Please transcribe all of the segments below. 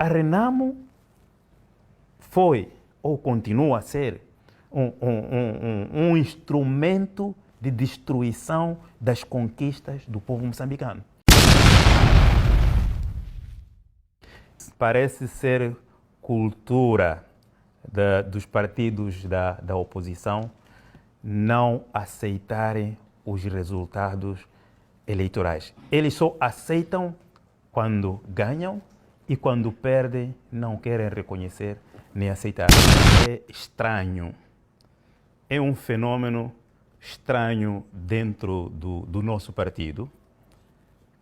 A Renamo foi, ou continua a ser, um instrumento de destruição das conquistas do povo moçambicano. Parece ser cultura dos partidos da oposição não aceitarem os resultados eleitorais. Eles só aceitam quando ganham e quando perdem não querem reconhecer nem aceitar. É estranho. É um fenômeno estranho dentro do nosso partido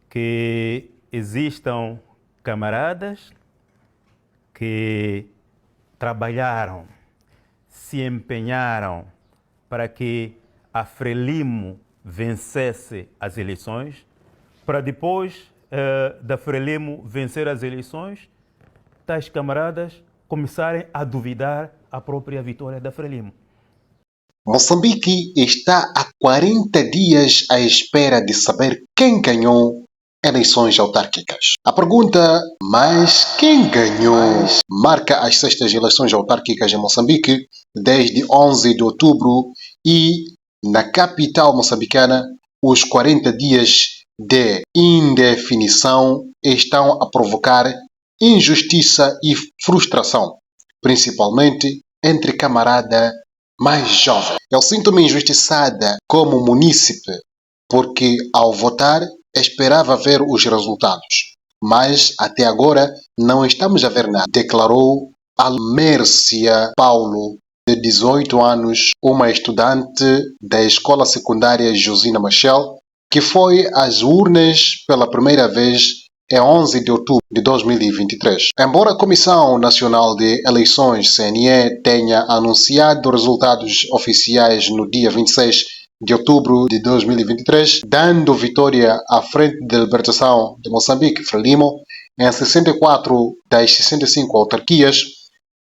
que existam camaradas que trabalharam, se empenharam para que a Frelimo vencesse as eleições, para depois da Frelimo vencer as eleições, tais camaradas começarem a duvidar a própria vitória da Frelimo. Moçambique está há 40 dias à espera de saber quem ganhou eleições autárquicas. A pergunta, mas quem ganhou? Marca as 6ª eleições autárquicas em Moçambique desde 11 de outubro e na capital moçambicana os 40 dias de indefinição estão a provocar injustiça e frustração, principalmente entre camarada mais jovem. Eu sinto-me injustiçada como munícipe, porque ao votar esperava ver os resultados, mas até agora não estamos a ver nada, declarou Almércia Paulo, de 18 anos, uma estudante da escola secundária Josina Machel, que foi às urnas pela primeira vez em 11 de outubro de 2023. Embora a Comissão Nacional de Eleições, CNE, tenha anunciado resultados oficiais no dia 26 de outubro de 2023, dando vitória à Frente de Libertação de Moçambique, Frelimo, em 64 das 65 autarquias,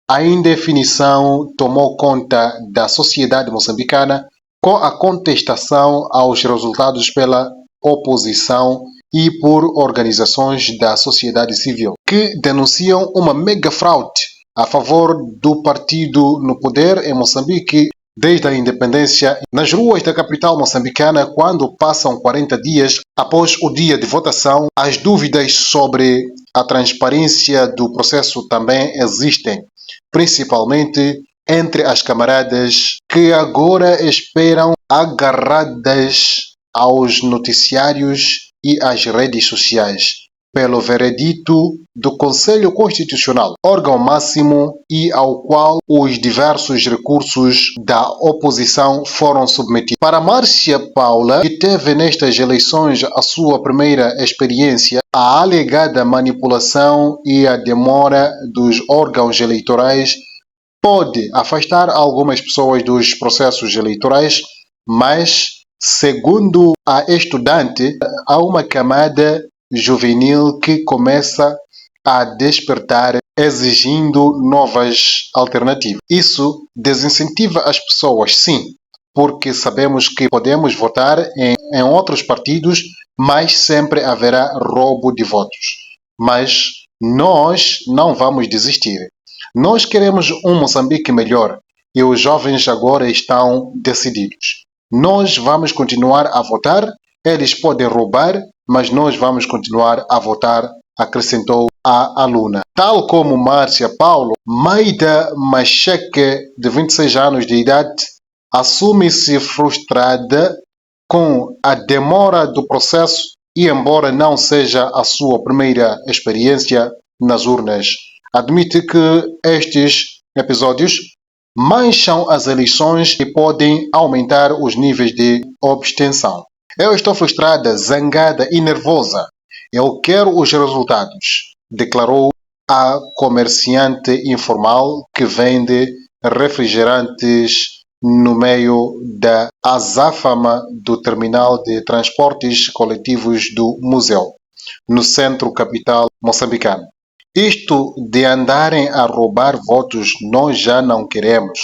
a indefinição tomou conta da sociedade moçambicana com a contestação aos resultados pela oposição e por organizações da sociedade civil, que denunciam uma mega fraude a favor do partido no poder em Moçambique desde a independência. Nas ruas da capital moçambicana, quando passam 40 dias após o dia de votação, as dúvidas sobre a transparência do processo também existem, principalmente entre as camaradas que agora esperam agarradas aos noticiários e às redes sociais pelo veredito do Conselho Constitucional, órgão máximo e ao qual os diversos recursos da oposição foram submetidos. Para Márcia Paula, que teve nestas eleições a sua primeira experiência, a alegada manipulação e a demora dos órgãos eleitorais pode afastar algumas pessoas dos processos eleitorais, mas, segundo a estudante, há uma camada juvenil que começa a despertar exigindo novas alternativas. Isso desincentiva as pessoas, sim, porque sabemos que podemos votar em outros partidos, mas sempre haverá roubo de votos. Mas nós não vamos desistir. Nós queremos um Moçambique melhor e os jovens agora estão decididos. Nós vamos continuar a votar, eles podem roubar, mas nós vamos continuar a votar, acrescentou a aluna. Tal como Márcia Paulo, Maida Macheque, de 26 anos de idade, assume-se frustrada com a demora do processo e, embora não seja a sua primeira experiência nas urnas, admite que estes episódios mancham as eleições e podem aumentar os níveis de abstenção. Eu estou frustrada, zangada e nervosa. Eu quero os resultados, declarou a comerciante informal que vende refrigerantes no meio da azáfama do terminal de transportes coletivos do Museu, no centro capital moçambicano. Isto de andarem a roubar votos nós já não queremos.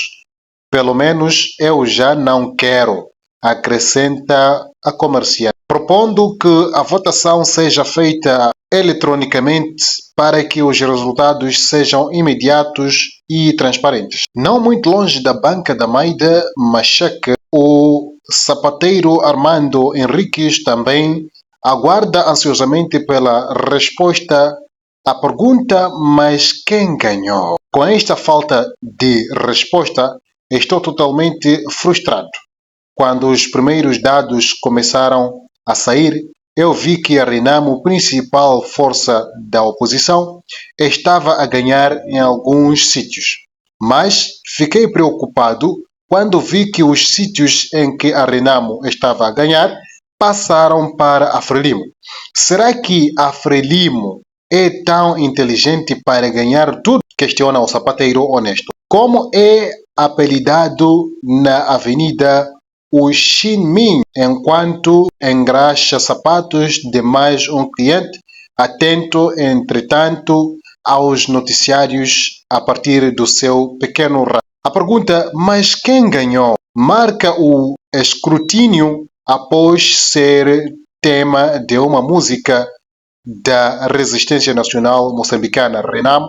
Pelo menos eu já não quero, acrescenta a comerciante, propondo que a votação seja feita eletronicamente para que os resultados sejam imediatos e transparentes. Não muito longe da banca da Maida Machaca, o sapateiro Armando Henriques também aguarda ansiosamente pela resposta à pergunta: mas quem ganhou? Com esta falta de resposta, estou totalmente frustrado. Quando os primeiros dados começaram a sair, eu vi que a Renamo, principal força da oposição, estava a ganhar em alguns sítios. Mas fiquei preocupado quando vi que os sítios em que a Renamo estava a ganhar passaram para a Frelimo. Será que a Frelimo é tão inteligente para ganhar tudo? Questiona o sapateiro honesto. Como é apelidado na avenida o Shinmin, enquanto engraxa sapatos de mais um cliente, atento, entretanto, aos noticiários a partir do seu pequeno raio. A pergunta: mas quem ganhou? Marca o escrutínio após ser tema de uma música da Resistência Nacional Moçambicana, RENAM,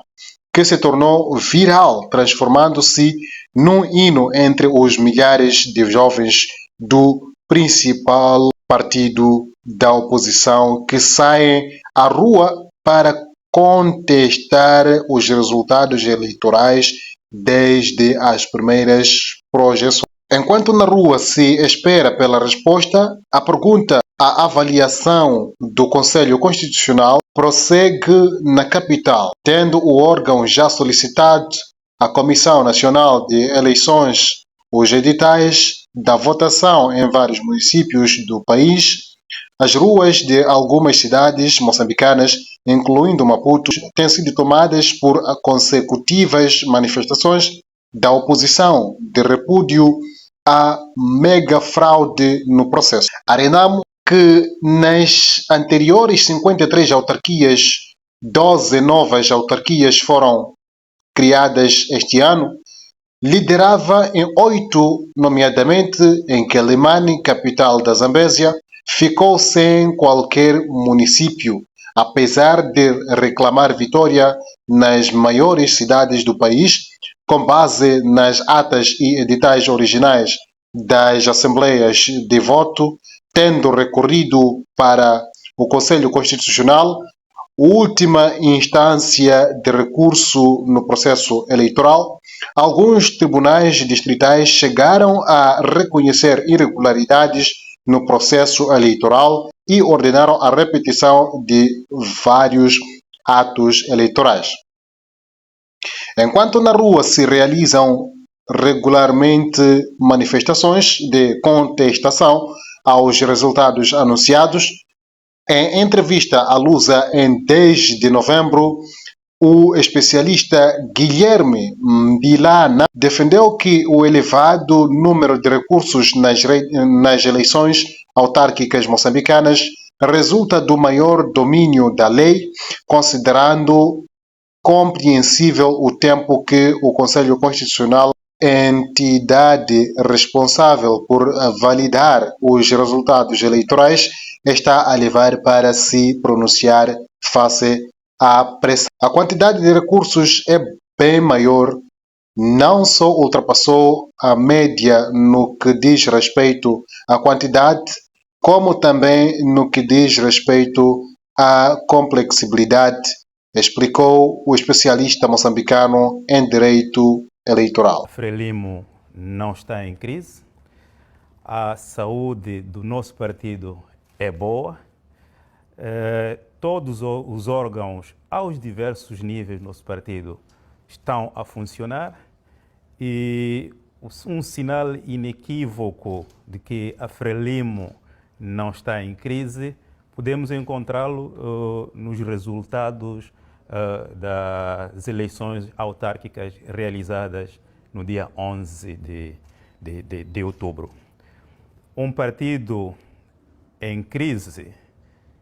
que se tornou viral, transformando-se num hino entre os milhares de jovens do principal partido da oposição que saem à rua para contestar os resultados eleitorais desde as primeiras projeções. Enquanto na rua se espera pela resposta, a pergunta: a avaliação do Conselho Constitucional prossegue na capital, tendo o órgão já solicitado à Comissão Nacional de Eleições os editais da votação em vários municípios do país. As ruas de algumas cidades moçambicanas, incluindo Maputo, têm sido tomadas por consecutivas manifestações da oposição de repúdio à mega fraude no processo. A Renamo, que nas anteriores 53 autarquias, 12 novas autarquias foram criadas este ano, liderava em 8, nomeadamente em Quelimane, capital da Zambésia, ficou sem qualquer município, apesar de reclamar vitória nas maiores cidades do país, com base nas atas e editais originais das assembleias de voto, tendo recorrido para o Conselho Constitucional, última instância de recurso no processo eleitoral. Alguns tribunais distritais chegaram a reconhecer irregularidades no processo eleitoral e ordenaram a repetição de vários atos eleitorais. Enquanto na rua se realizam regularmente manifestações de contestação aos resultados anunciados, em entrevista à Lusa em 10 de novembro, o especialista Guilherme Mbilana defendeu que o elevado número de recursos nas eleições autárquicas moçambicanas resulta do maior domínio da lei, considerando compreensível o tempo que o Conselho Constitucional, entidade responsável por validar os resultados eleitorais, está a levar para se pronunciar face à pressão. A quantidade de recursos é bem maior, não só ultrapassou a média no que diz respeito à quantidade, como também no que diz respeito à complexibilidade, explicou o especialista moçambicano em direito eleitoral. Frelimo não está em crise, a saúde do nosso partido é boa, todos os órgãos aos diversos níveis do nosso partido estão a funcionar e um sinal inequívoco de que a Frelimo não está em crise podemos encontrá-lo nos resultados das eleições autárquicas realizadas no dia 11 de outubro. Um partido em crise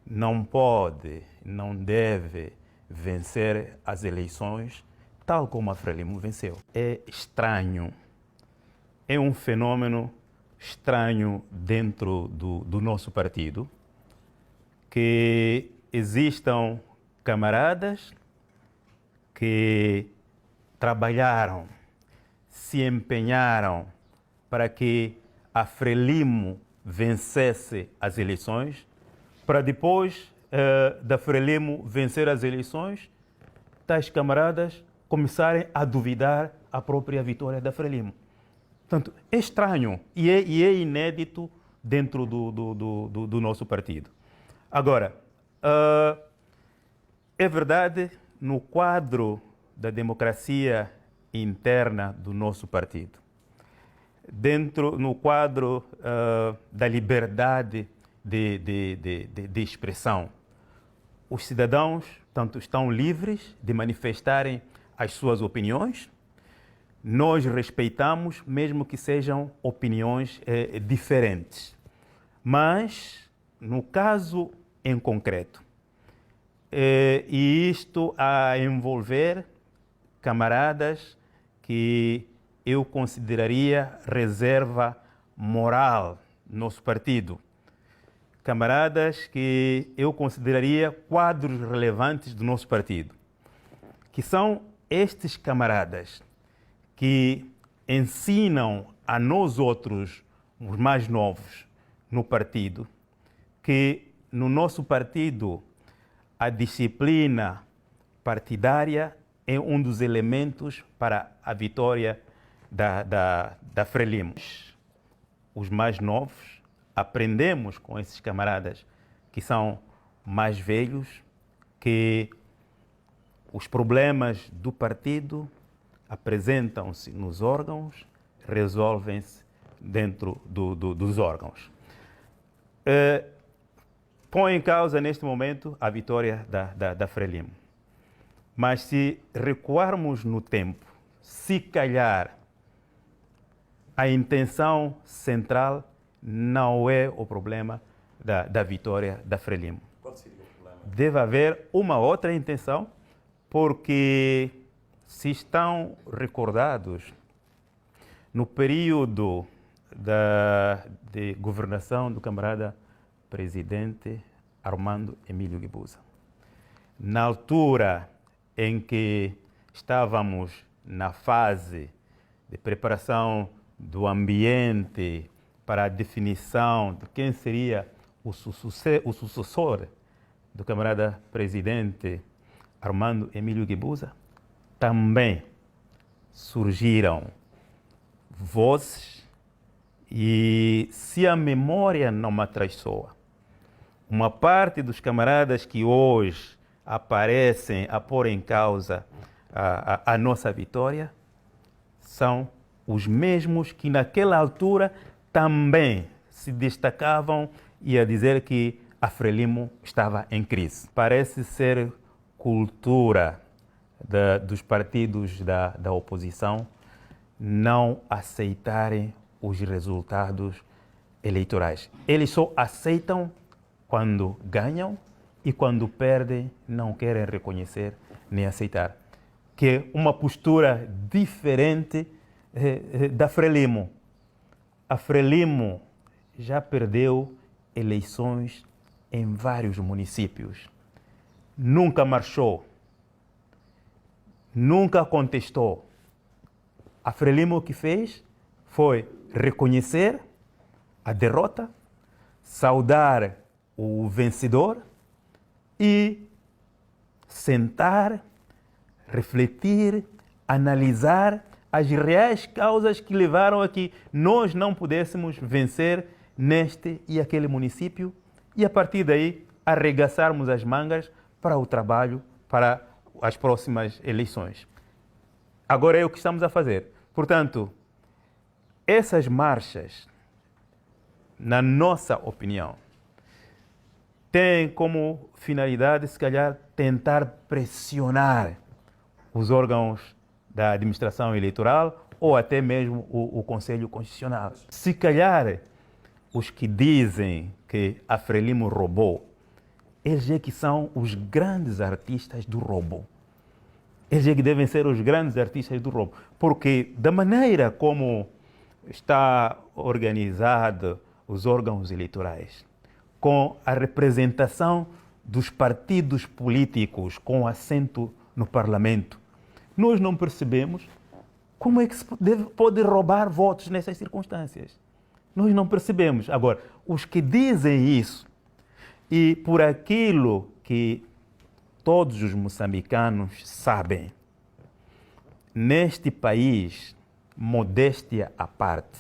não pode, não deve vencer as eleições tal como a Frelimo venceu. É estranho, é um fenômeno estranho dentro do nosso partido que existam camaradas que trabalharam, se empenharam para que a Frelimo vencesse as eleições, para depois da Frelimo vencer as eleições, tais camaradas começarem a duvidar a própria vitória da Frelimo. Portanto, é estranho e é inédito dentro do nosso partido. Agora, é verdade, no quadro da democracia interna do nosso partido, no quadro da liberdade de expressão, os cidadãos tanto estão livres de manifestarem as suas opiniões. Nós respeitamos, mesmo que sejam opiniões diferentes. Mas, no caso em concreto, e isto a envolver camaradas que eu consideraria reserva moral no nosso partido, camaradas que eu consideraria quadros relevantes do nosso partido, que são estes camaradas que ensinam a nós outros, os mais novos, no partido, que no nosso partido a disciplina partidária é um dos elementos para a vitória da Frelimo. Os mais novos aprendemos com esses camaradas que são mais velhos, que os problemas do partido apresentam-se nos órgãos, resolvem-se dentro dos órgãos. Põe em causa, neste momento, a vitória da Frelimo. Mas se recuarmos no tempo, se calhar a intenção central não é o problema da vitória da Frelimo. Qual seria o problema? Deve haver uma outra intenção, porque se estão recordados, no período de governação do camarada presidente Armando Emílio Guebuza, na altura em que estávamos na fase de preparação do ambiente para a definição de quem seria o sucessor do camarada presidente Armando Emílio Guebuza, também surgiram vozes e, se a memória não me atraiçoa, uma parte dos camaradas que hoje aparecem a pôr em causa a nossa vitória são os mesmos que naquela altura também se destacavam e a dizer que a Frelimo estava em crise. Parece ser cultura dos partidos da oposição não aceitarem os resultados eleitorais. Eles só aceitam quando ganham e quando perdem não querem reconhecer nem aceitar. Que é uma postura diferente da Frelimo. A Frelimo já perdeu eleições em vários municípios. Nunca marchou, nunca contestou. A Frelimo o que fez foi reconhecer a derrota, saudar o vencedor e sentar, refletir, analisar as reais causas que levaram a que nós não pudéssemos vencer neste e aquele município e, a partir daí, arregaçarmos as mangas para o trabalho, para as próximas eleições. Agora é o que estamos a fazer. Portanto, essas marchas, na nossa opinião, têm como finalidade, se calhar, tentar pressionar os órgãos da administração eleitoral ou até mesmo o Conselho Constitucional. Se calhar, os que dizem que a Frelimo roubou, eles é que são os grandes artistas do roubo. Eles é que devem ser os grandes artistas do roubo. Porque da maneira como está organizado os órgãos eleitorais, com a representação dos partidos políticos com assento no Parlamento, nós não percebemos como é que se pode roubar votos nessas circunstâncias. Nós não percebemos. Agora, os que dizem isso, e por aquilo que todos os moçambicanos sabem, neste país, modéstia à parte,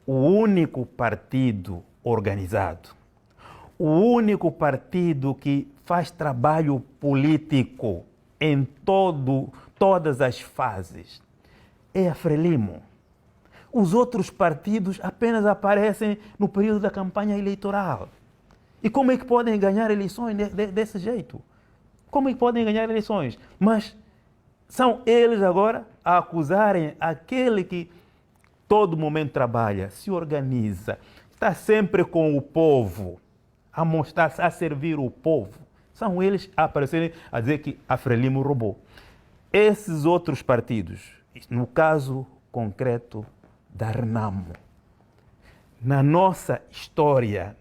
o único partido organizado, o único partido que faz trabalho político em todas as fases é a Frelimo. Os outros partidos apenas aparecem no período da campanha eleitoral. E como é que podem ganhar eleições desse jeito? Como é que podem ganhar eleições? Mas são eles agora a acusarem aquele que todo momento trabalha, se organiza, está sempre com o povo, a mostrar-se, a servir o povo. São eles a aparecerem a dizer que a Frelimo roubou. Esses outros partidos, no caso concreto da Renamo, na nossa história,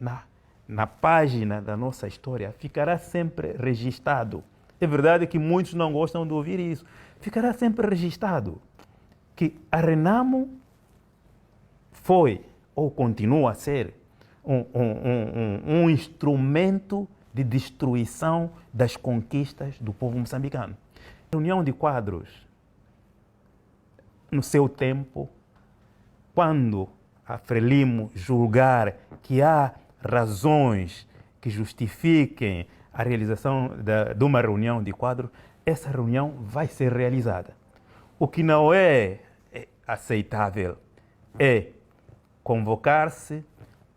na página da nossa história, ficará sempre registado. É verdade que muitos não gostam de ouvir isso. Ficará sempre registado que a Renamo foi, ou continua a ser, um instrumento de destruição das conquistas do povo moçambicano. A reunião de quadros, no seu tempo, quando a Frelimo julgar que há razões que justifiquem a realização de uma reunião de quadros, essa reunião vai ser realizada. O que não é aceitável é convocar-se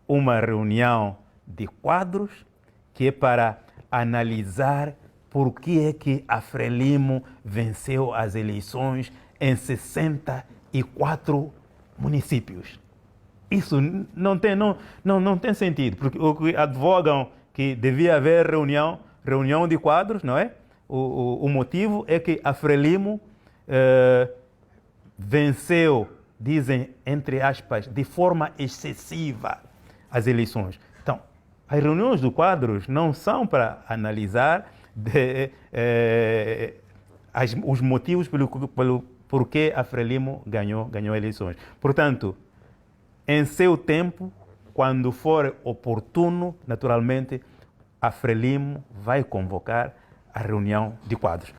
uma reunião de quadros que é para analisar por que é que a Frelimo venceu as eleições em 64 municípios. Isso não tem sentido, porque o que advogam que devia haver reunião de quadros, não é? O motivo é que a Frelimo venceu, dizem, entre aspas, de forma excessiva as eleições. Então, as reuniões de quadros não são para analisar os motivos por que a Frelimo ganhou eleições. Portanto, em seu tempo, quando for oportuno, naturalmente, a Frelimo vai convocar a reunião de quadros.